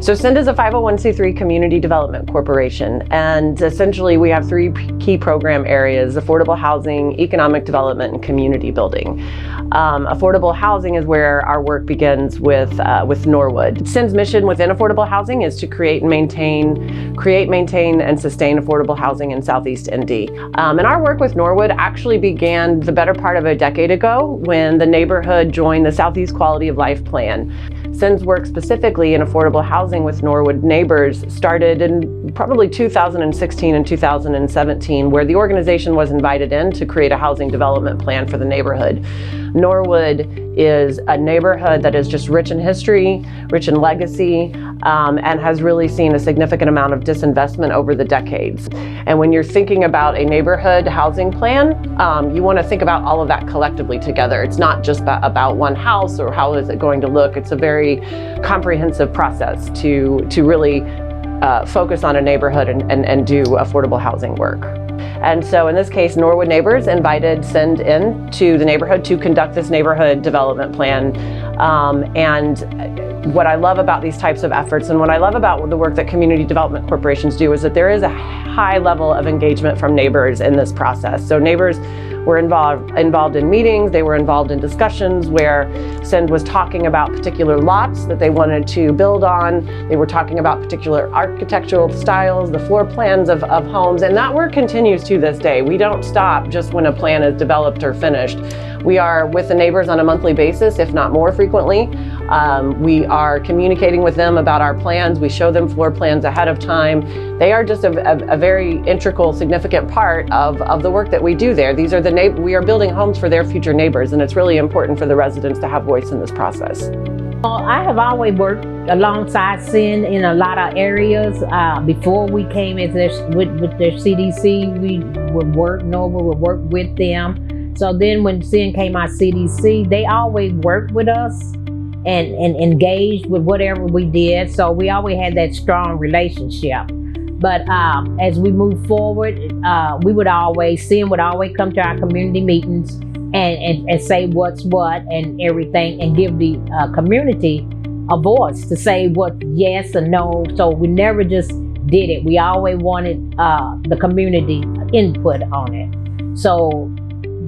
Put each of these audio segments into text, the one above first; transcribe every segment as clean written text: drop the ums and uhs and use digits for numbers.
So SEND is a 501c3 community development corporation, and essentially we have three key program areas: affordable housing, economic development, and community building. Affordable housing is where our work begins with Norwood. SEND's mission within affordable housing is to create, maintain, and sustain affordable housing in Southeast Indy. And our work with Norwood actually began the better part of a decade ago when the neighborhood joined the Southeast Quality of Life Plan. SEND's work specifically in affordable housing with Norwood neighbors started in probably 2016 and 2017, where the organization was invited in to create a housing development plan for the neighborhood. Norwood is a neighborhood that is just rich in history, rich in legacy, and has really seen a significant amount of disinvestment over the decades. And when you're thinking about a neighborhood housing plan, you want to think about all of that collectively together. It's not just about one house or how is it going to look. It's a very comprehensive process to really focus on a neighborhood and do affordable housing work. And so in this case, Norwood neighbors invited SEND in to the neighborhood to conduct this neighborhood development plan. And what I love about these types of efforts, and what I love about the work that community development corporations do, is that there is a high level of engagement from neighbors in this process. So neighbors were involved in meetings, they were involved in discussions where SEND was talking about particular lots that they wanted to build on. They were talking about particular architectural styles, the floor plans of homes, and that work continues to this day. We don't stop just when a plan is developed or finished. We are with the neighbors on a monthly basis, if not more frequently. We are communicating with them about our plans. We show them floor plans ahead of time. They are just a very integral, significant part of the work that we do there. These are we are building homes for their future neighbors, and it's really important for the residents to have voice in this process. Well, I have always worked alongside SEND in a lot of areas. Before we came with their CDC, we would work, Norwood would work with them. So then when SEND came out CDC, they always worked with us and engaged with whatever we did. So we always had that strong relationship. But as we move forward, SEND would always come to our community meetings and say what's what and everything, and give the community a voice to say what yes or no. So we never just did it. We always wanted the community input on it. So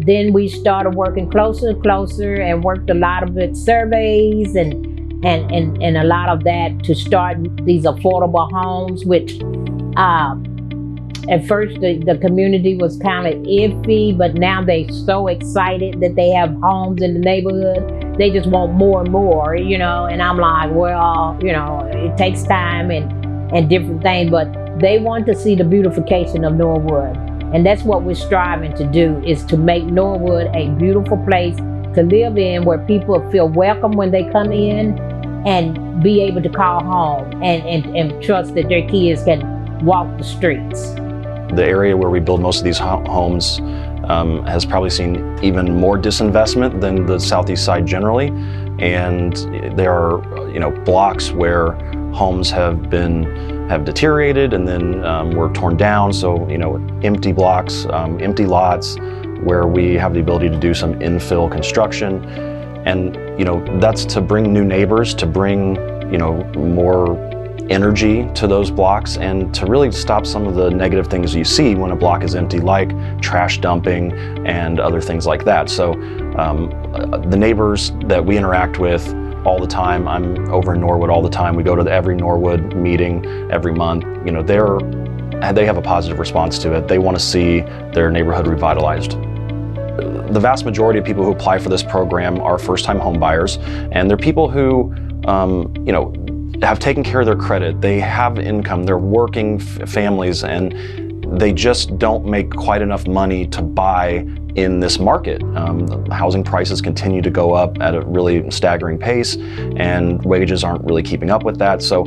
then we started working closer and closer and worked a lot of it, surveys and a lot of that to start these affordable homes, which at first the community was kind of iffy, but now they're so excited that they have homes in the neighborhood. They just want more and more, and I'm like, well, it takes time and different things, but they want to see the beautification of Norwood. And that's what we're striving to do, is to make Norwood a beautiful place to live in, where people feel welcome when they come in and be able to call home and trust that their kids can walk the streets. The area where we build most of these homes has probably seen even more disinvestment than the southeast side generally. And there are, blocks where homes have deteriorated and then were torn down. So, empty blocks, empty lots where we have the ability to do some infill construction. And, that's to bring new neighbors, to bring, more energy to those blocks, and to really stop some of the negative things you see when a block is empty, like trash dumping and other things like that. So the neighbors that we interact with all the time, I'm over in Norwood all the time. We go to every Norwood meeting every month. They have a positive response to it. They want to see their neighborhood revitalized. The vast majority of people who apply for this program are first-time home buyers, and they're people who, have taken care of their credit. They have income, they're working families, and they just don't make quite enough money to buy in this market. Housing prices continue to go up at a really staggering pace, and wages aren't really keeping up with that. So,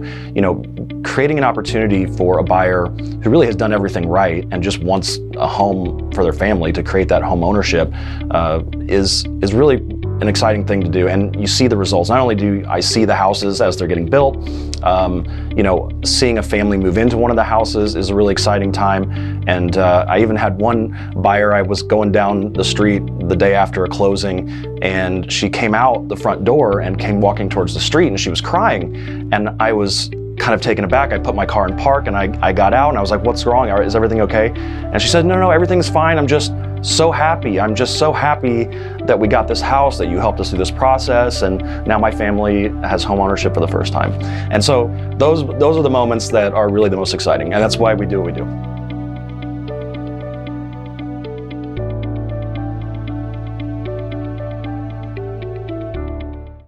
creating an opportunity for a buyer who really has done everything right and just wants a home for their family, to create that home ownership is really an exciting thing to do. And you see the results. Not only do I see the houses as they're getting built, seeing a family move into one of the houses is a really exciting time. And I even had one buyer, I was going down the street the day after a closing, and she came out the front door and came walking towards the street, and she was crying. And I was kind of taken aback. I put my car in park and I got out and I was like, what's wrong? Is everything okay? And she said, no, everything's fine. I'm just so happy. I'm just so happy that we got this house, that you helped us through this process, and now my family has home ownership for the first time. And so those are the moments that are really the most exciting, and that's why we do what we do.